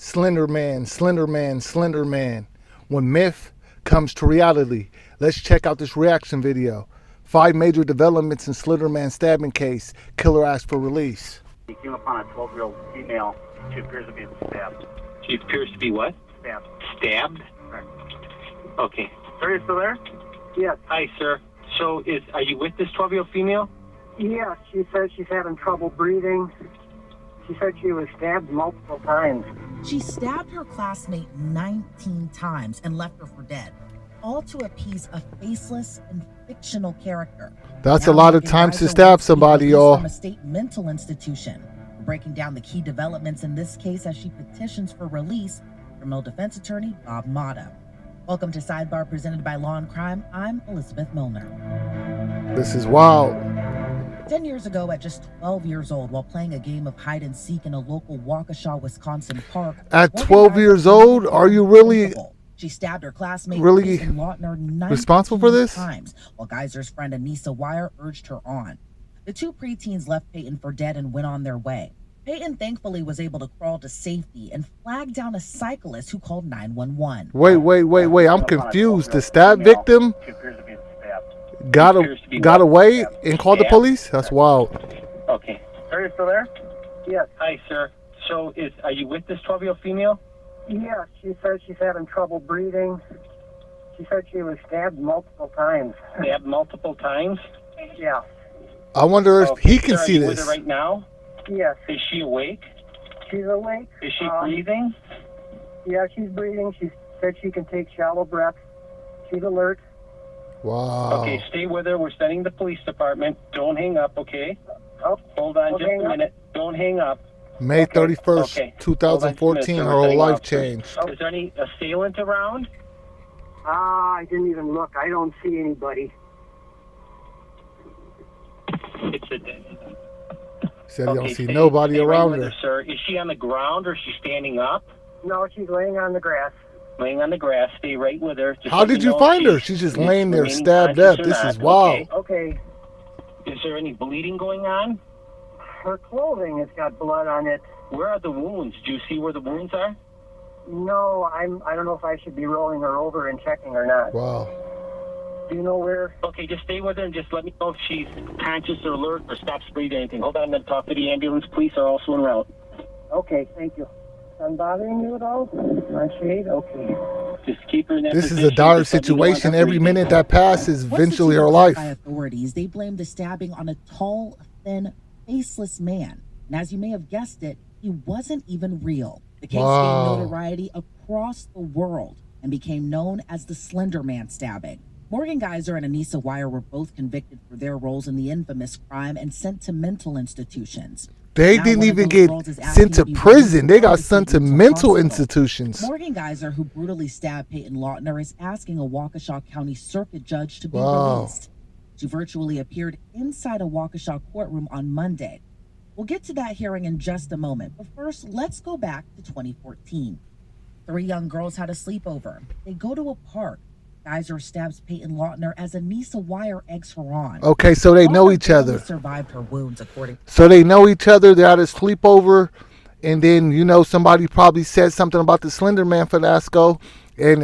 Slender Man, Slender Man, Slender Man. When myth comes to reality. Let's check out this reaction video. 5 major developments in Slender Man stabbing case. Killer asked for release. He came upon a 12-year-old female. She appears to be stabbed. She appears to be what? Stabbed. Stabbed? Right. Okay. Sir, are you still there? Yes. Hi, sir. So, are you with this 12-year-old female? Yes, she says she's having trouble breathing. She said she was stabbed multiple times. She stabbed her classmate 19 times and left her for dead, all to appease a faceless and fictional character. That's Now a lot of Morgan times to Geyser stab wants to be somebody, released y'all. From a state mental institution. We're breaking down the key developments in this case as she petitions for release. Criminal defense attorney Bob Motto. Welcome to Sidebar, presented by Law and Crime. I'm Elizabeth Milner. This is wild. 10 years ago, at just 12 years old, while playing a game of hide and seek in a local Waukesha, Wisconsin park. At Morgan 12 Geyser years old, are you really principal. She stabbed her classmate really Payton Leutner 19 responsible for this? times, while Geyser's friend Anissa Weier urged her on. The two preteens left Payton for dead and went on their way. Payton thankfully was able to crawl to safety and flag down a cyclist who called 911. Wait. I'm confused. The stab victim She appears to be stabbed. got away and called the police? That's wild. Okay. Sir, are you still there? Yes. Hi, sir. So, are you with this 12-year-old female? Yes, she says she's having trouble breathing. She said she was stabbed multiple times. Stabbed multiple times? Yeah. I wonder if Okay, he can sir, see are you with this. her right now? Yes. Is she awake? She's awake. Is she breathing? Yeah, she's breathing. She said she can take shallow breaths. She's alert. Wow. Okay, stay with her. We're sending the police department. Don't hang up, okay? Oh, Hold on just a minute. Don't hang up. May 31st, Okay. 2014, her whole life changed. Is there any assailant around? I didn't even look. I don't see anybody. It's a Said he don't see stay nobody right around with her. Sir. Is she on the ground or is she standing up? No, she's laying on the grass. Laying on the grass. Stay right with her. Just How let did me you know find if her? She's just she's laying there remaining stabbed conscious up. or This not, is wild. Okay. Is there any bleeding going on? Her clothing has got blood on it. Where are the wounds? Do you see where the wounds are? No, I don't know if I should be rolling her over and checking or not. Wow. Do you know where? Okay, just stay with her and just let me know if she's conscious or alert or stops breathing or anything. Hold on, I'm going to talk to the ambulance. Police are also en route. Okay, thank you. I'm bothering you at all? My shade? Okay. Just keep her in that This is position. a dire Just let me know situation. if Every breathing. minute that passes, Once the eventually two her were life. caught by authorities, they blamed the stabbing on a tall, thin, faceless man. And as you may have guessed it, he wasn't even real. The case Wow. gained notoriety across the world and became known as the Slender Man stabbing. Morgan Geyser and Anissa Weier were both convicted for their roles in the infamous crime and sent to mental institutions. They Now didn't one of even those get girls is asking sent to be prison. released They got from sent to Payton's mental hospital. institutions. Morgan Geyser, who brutally stabbed Payton Leutner, is asking a Waukesha County Circuit judge to be Wow. released. She virtually appeared inside a Waukesha courtroom on Monday. We'll get to that hearing in just a moment, but first, let's go back to 2014. 3 young girls had a sleepover. They go to a park. Geyser stabs Payton Leutner as Anissa Weier eggs her on. Okay, so they know Leutner each barely other. survived her wounds, according. So they know each other. They're at a sleepover. And then, somebody probably said something about the Slender Man fiasco. And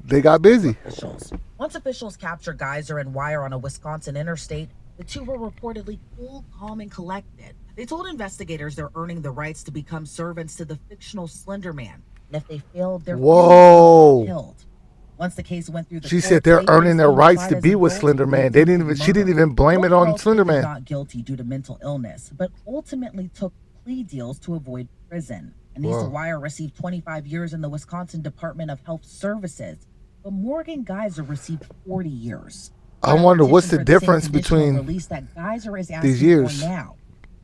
they got busy. Officials. Once officials captured Geyser and Weier on a Wisconsin interstate, the two were reportedly cool, calm, and collected. They told investigators they're earning the rights to become servants to the fictional Slender Man, and if they failed, their Whoa. families would be killed. Once the case went through the She courts, said they're Weier earning their was rights tried to as be a with guilty Slender Man. guilty She didn't murder. even blame it Both on girls Slender pleaded Man. not guilty due to mental illness, but ultimately took plea deals to avoid prison. Anissa Whoa. Weier received 25 years in the Wisconsin Department of Health Services, but Morgan Geyser received 40 years. I wonder what's the Petition for same difference conditional between release that Geyser is asking these years. for now.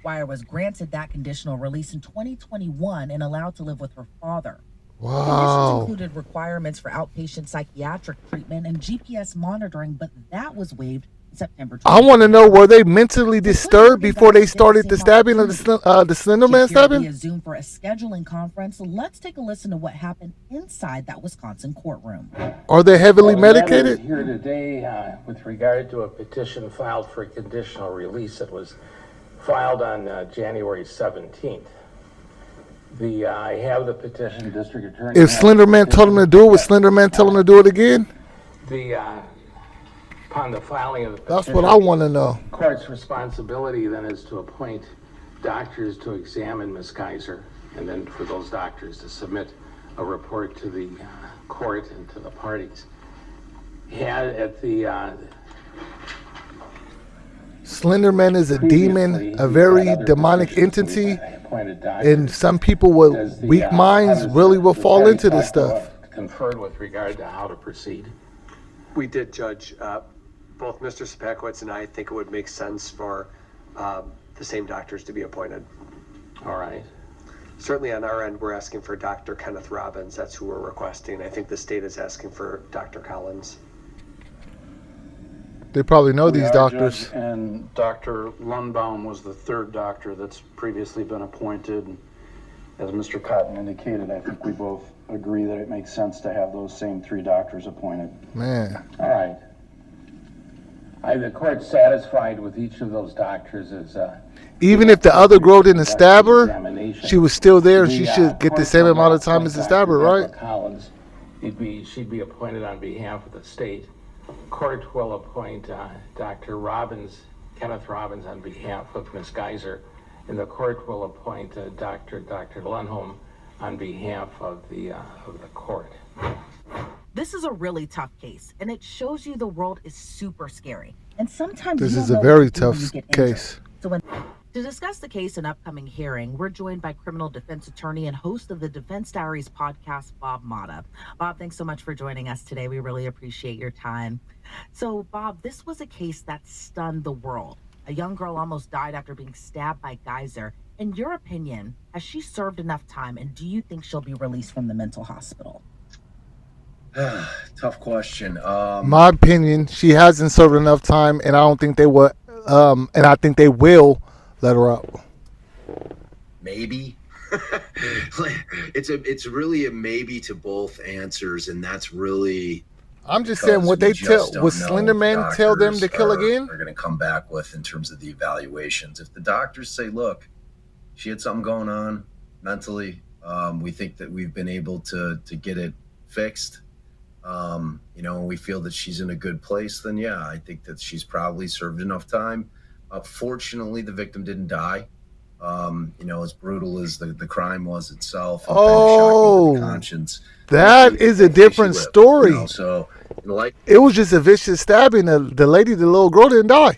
Weier was granted that conditional release in 2021 and allowed to live with her father. Conditions Wow. included requirements for outpatient psychiatric treatment and GPS monitoring, but that was waived in September. I want to know, were they mentally disturbed before they started the stabbing of the Slender Man stabbing? Via Zoom for a scheduling conference. Let's take a listen to what happened inside that Wisconsin courtroom. Are they heavily Well, the matter medicated? is here today with regard to a petition filed for conditional release. It was filed on January 17th. I have the petition, district attorney. If Slender Man told him to do it, would Slender Man tell him to do it again? Upon the filing of the That's petition, what I want to know. court's responsibility then is to appoint doctors to examine Ms. Geyser, and then for those doctors to submit a report to the court and to the parties. Slender Man is a demon, a very demonic entity, and some people with weak minds really will fall into this stuff. Conferred with regard to how to proceed. We did, Judge. Both Mr. Spakowitz and I think it would make sense for the same doctors to be appointed. All right. Certainly on our end, we're asking for Dr. Kenneth Robbins. That's who we're requesting. I think the state is asking for Dr. Collins. They probably know these are, doctors. Judge, and Dr. Lundbaum was the third doctor that's previously been appointed. As Mr. Cotton indicated, I think we both agree that it makes sense to have those same three doctors appointed. Man. All right. The court's satisfied with each of those doctors as Even if the other girl didn't stab her, she was still there, and she should get the same amount of time as the stabber, right? Collins, she'd be appointed on behalf of the state. Court will appoint Dr. Robbins, Kenneth Robbins, on behalf of Ms. Geyser, and the court will appoint Dr. Lundholm on behalf of the court. This is a really tough case, and it shows you the world is super scary. And sometimes This you is don't a know very what to do when tough you get injured. case. To discuss the case and upcoming hearing, we're joined by criminal defense attorney and host of the Defense Diaries podcast, Bob Mata. Bob, thanks so much for joining us today. We really appreciate your time. So, Bob, this was a case that stunned the world. A young girl almost died after being stabbed by Geyser. In your opinion, has she served enough time, and do you think she'll be released from the mental hospital? Tough question. My opinion, she hasn't served enough time, and I don't think they would. And I think they will let her out. Maybe. It's really a maybe to both answers, and that's really. I'm just saying what they tell. Would Slender Man tell them to kill again? They're going to come back with in terms of the evaluations. If the doctors say, "Look, she had something going on mentally. We think that we've been able to get it fixed. We feel that she's in a good place," then yeah, I think that she's probably served enough time. Fortunately, the victim didn't die. As brutal as the crime was itself, and kind of shocking to the conscience. That is a different story. It was just a vicious stabbing. The little girl didn't die,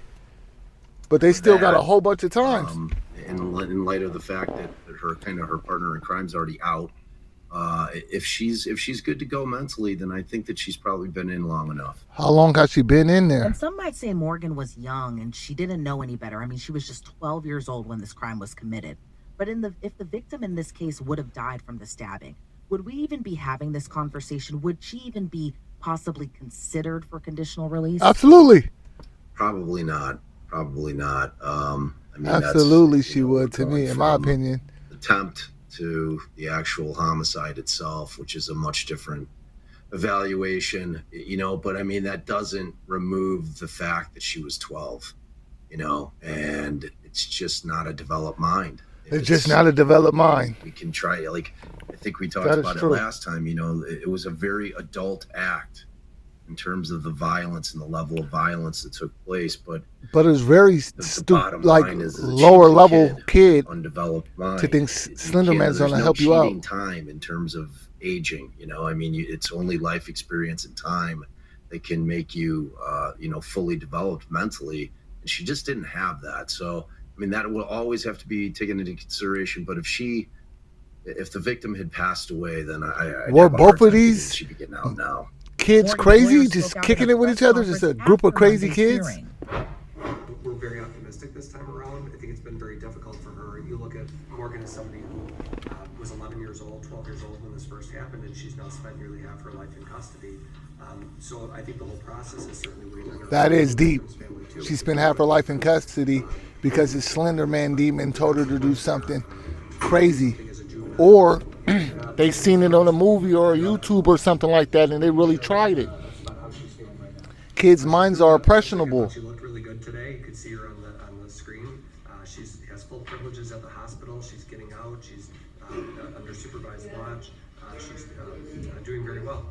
but they still got a whole bunch of time. In light of the fact that her partner in crime's already out, if she's good to go mentally, then I think that she's probably been in long enough. How long has she been in there? And some might say Morgan was young and she didn't know any better. I mean, she was just 12 years old when this crime was committed. But if the victim in this case would have died from the stabbing, would we even be having this conversation? Would she even be possibly considered for conditional release? Absolutely. Probably not. Absolutely, she would, to me, in my opinion. Attempt to the actual homicide itself, which is a much different evaluation, but that doesn't remove the fact that she was 12, and it's just not a developed mind. It's just not a developed mind. We can try, I think we talked about it last time, it was a very adult act in terms of the violence and the level of violence that took place, but it was very lower level kid, undeveloped mind, to think Slender Man's gonna help you out. Time in terms of aging, it's only life experience and time that can make you, fully developed mentally, and she just didn't have that. So, that will always have to be taken into consideration. But if the victim had passed away, then were both of these she'd be getting out now. Kids crazy, just kicking it with each other, just a group of crazy kids? We're very optimistic this time around. I think it's been very difficult for her. You look at Morgan as somebody who was 11 years old, 12 years old when this first happened, and she's now spent nearly half her life in custody. So I think the whole process is certainly weighing on her. That is deep. She spent half her life in custody because his Slender Man demon told her to do something crazy. Or they seen it on a movie or a YouTube or something like that, and they really tried it. Kids' minds are impressionable. She looked really good today. You could see her on the screen. She has full privileges at the hospital. She's getting out. She's his watch. She's doing very well.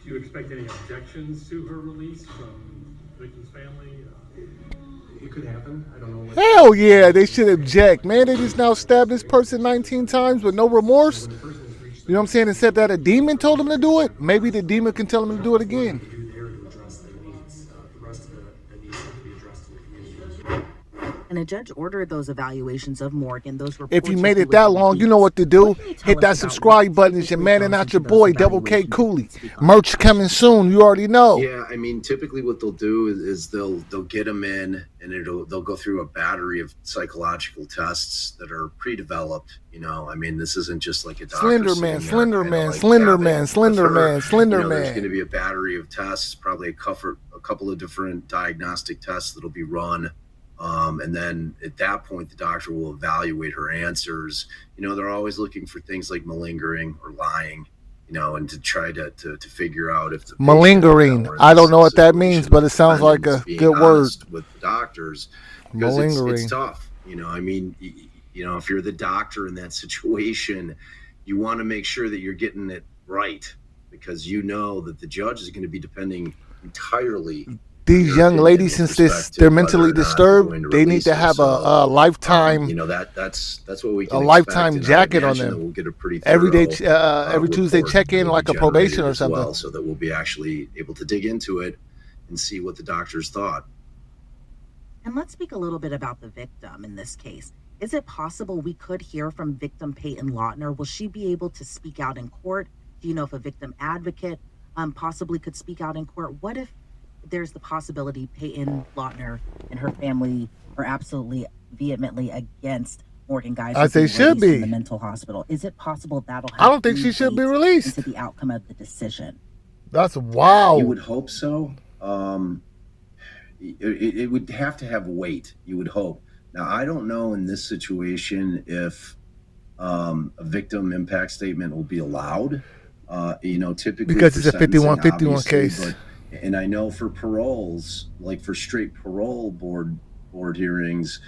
Do you expect any objections to her release from the victim's family? It could happen. I don't know what. Hell yeah, they should object, man. They just now stabbed this person 19 times with no remorse. You know what I'm saying? And said that a demon told them to do it. Maybe the demon can tell them to do it again. And a judge ordered those evaluations of Morgan. Those reports. If you made it that long, you know what to do. Hit that subscribe button. It's your man and not your boy, Double K Koolie. Merch coming soon. You already know. Yeah, I mean, typically what they'll do is they'll get them in, and they'll go through a battery of psychological tests that are pre-developed. You know, I mean, this isn't just like a doctor Slender Man, sitting Slender there, Man, like, Slender yeah, Man, Slender Man, Slender you know, There's going Man. to be a battery of tests, probably a couple of different diagnostic tests that'll be run. And then at that point, the doctor will evaluate her answers. You know, they're always looking for things like malingering or lying, you know, and to try to figure out if the Malingering. I don't know what that means, but it sounds like a good word. With doctors, because Malingering. it's tough. You know, I mean, you know, if you're the doctor in that situation, you want to make sure that you're getting it right, because you know that the judge is going to be depending entirely. These young ladies, since they're mentally disturbed, they need to have a lifetime. You know, that's what we can a lifetime jacket on that them. we'll get a pretty Every day, thorough, every Tuesday report check-in, will like be a probation generated or as something. well, so that we'll be actually able to dig into it and see what the doctors thought. And let's speak a little bit about the victim in this case. Is it possible we could hear from victim Payton Leutner? Will she be able to speak out in court? Do you know if a victim advocate possibly could speak out in court? What if there's the possibility Payton Leutner and her family are absolutely vehemently against Morgan Geyser? I think should be in the mental hospital. Is it possible that'll have I don't think she should be released. into the outcome of the decision? That's wow. You would hope so. It would have to have weight. You would hope. Now, I don't know in this situation if a victim impact statement will be allowed. You know, typically because it's a sentencing, 5151 case. And I know for paroles, like for straight parole board hearings,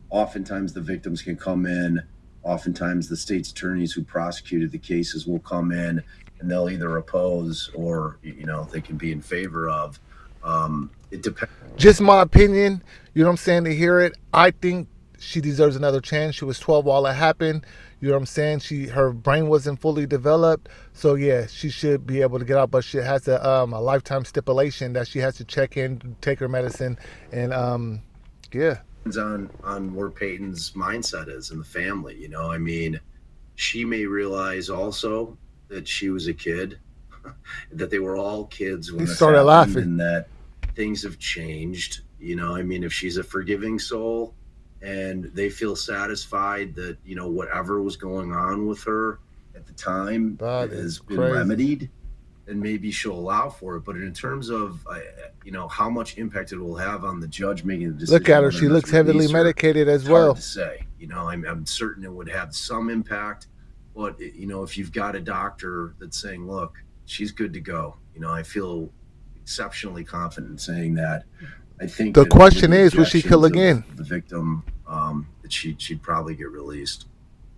oftentimes the victims can come in. Oftentimes the state's attorneys who prosecuted the cases will come in, and they'll either oppose or, you know, they can be in favor of. It depends. Just my opinion. You know what I'm saying? To hear it, I think she deserves another chance. She was 12 while it happened. You know what I'm saying? Her brain wasn't fully developed. So yeah, she should be able to get out, but she has a lifetime stipulation that she has to check in, take her medicine, and yeah. Depends on where Payton's mindset is in the family. You know, I mean, she may realize also that she was a kid, that they were all kids when this started happened, laughing, and that things have changed. You know, I mean, if she's a forgiving soul and they feel satisfied that, you know, whatever was going on with her at the time has been remedied, then maybe she'll allow for it. But in terms of, you know, how much impact it will have on the judge making the decision. Look at her. She looks heavily medicated as well. Hard to say. You know, I'm certain it would have some impact. But, you know, if you've got a doctor that's saying, look, she's good to go. You know, I feel exceptionally confident in saying that. I think the question is, will she kill again? The victim, that she'd probably get released.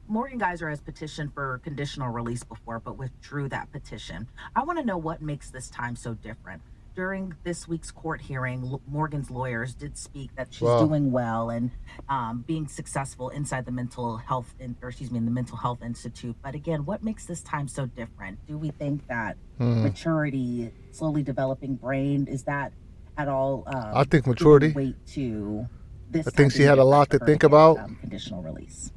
Morgan Geyser has petitioned for conditional release before, but withdrew that petition. I want to know what makes this time so different. During this week's court hearing, Morgan's lawyers did speak that she's doing well and being successful inside the mental health, in the mental health institute. But again, what makes this time so different? Do we think that maturity, slowly developing brain, is that at all? I think maturity. Weight to this. I think she had a lot to think about. Conditional release.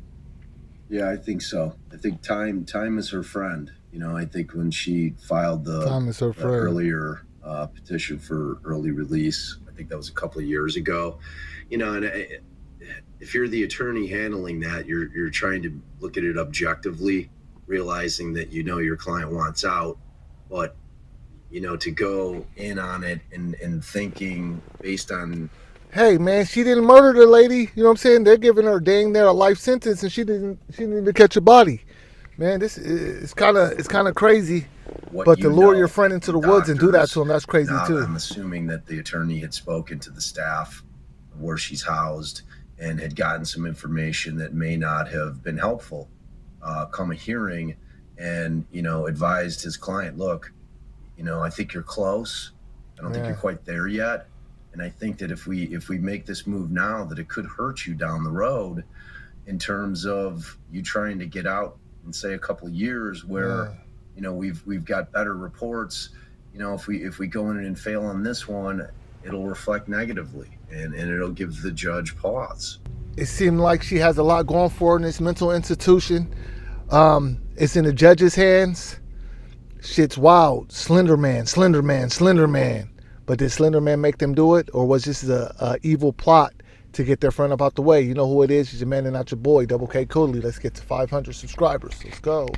Yeah, I think so. I think time is her friend. You know, I think when she filed the earlier petition for early release, I think that was a couple of years ago. You know, and if you're the attorney handling that, you're trying to look at it objectively, realizing that, you know, your client wants out, but, you know, to go in on it and thinking based on, hey man, she didn't murder the lady. You know what I'm saying? They're giving her a life sentence, and she didn't even catch a body. Man, this is kind of crazy. But to lure your friend into the woods and do that to him, that's crazy too. I'm assuming that the attorney had spoken to the staff where she's housed and had gotten some information that may not have been helpful. come a hearing and, advised his client, look, I think you're close. I don't think you're quite there yet. And I think that if we make this move now, that it could hurt you down the road in terms of you trying to get out in, say, a couple of years where, we've got better reports. If we go in and fail on this one, it'll reflect negatively and it'll give the judge pause. It seemed like she has a lot going for her in this mental institution. It's in the judge's hands. Shit's wild. Slender Man, Slender Man, Slender Man. But did Slender Man make them do it? Or was this a evil plot to get their friend up out the way? You know who it is. She's your man and not your boy, Double K Koolie. Let's get to 500 subscribers. Let's go.